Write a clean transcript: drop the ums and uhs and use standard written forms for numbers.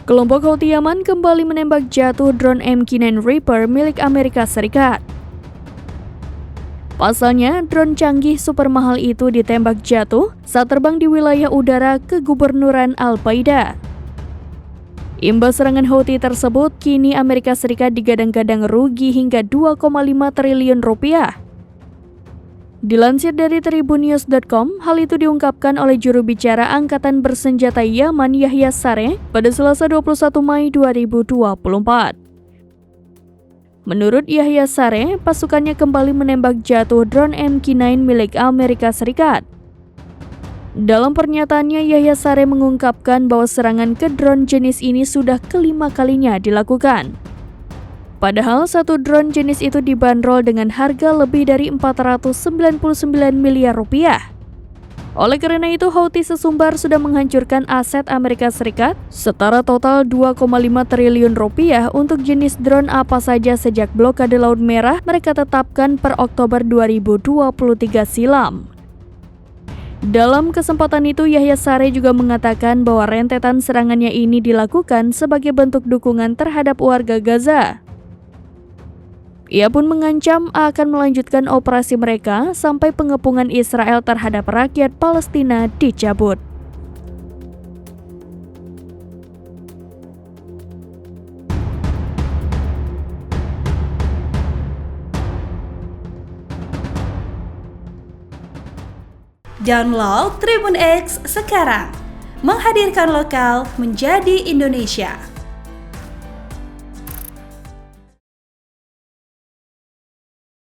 Kelompok Houthi Yaman kembali menembak jatuh drone MQ-9 Reaper milik Amerika Serikat. Pasalnya, drone canggih super mahal itu ditembak jatuh saat terbang di wilayah udara kegubernuran Al-Baida. Imbas serangan Houthi tersebut, kini Amerika Serikat digadang-gadang rugi hingga 2,5 triliun rupiah. Dilansir dari tribunnews.com, hal itu diungkapkan oleh juru bicara Angkatan Bersenjata Yaman Yahya Sareh pada Selasa 21 Mei 2024. Menurut Yahya Sareh, pasukannya kembali menembak jatuh drone MQ-9 milik Amerika Serikat. Dalam pernyataannya, Yahya Sareh mengungkapkan bahwa serangan ke drone jenis ini sudah kelima kalinya dilakukan. Padahal satu drone jenis itu dibanderol dengan harga lebih dari 499 miliar rupiah. Oleh karena itu, Houthi sesumbar sudah menghancurkan aset Amerika Serikat setara total 2,5 triliun rupiah untuk jenis drone apa saja sejak blokade Laut Merah mereka tetapkan per Oktober 2023 silam. Dalam kesempatan itu, Yahya Sareh juga mengatakan bahwa rentetan serangannya ini dilakukan sebagai bentuk dukungan terhadap warga Gaza. Ia pun mengancam akan melanjutkan operasi mereka sampai pengepungan Israel terhadap rakyat Palestina dicabut. Download Tribun X sekarang, menghadirkan lokal menjadi Indonesia.